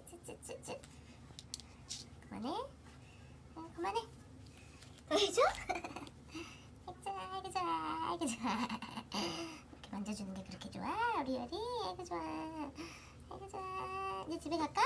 찌찌찌찌찌. 그만해. 그만해. 더 해줘? 아이고 좋아, 아이고 좋아, 아이고 좋아. 이렇게 만져주는 게 그렇게 좋아, 우리 열이. 아이고 좋아, 아이고 좋아. 이제 집에 갈까?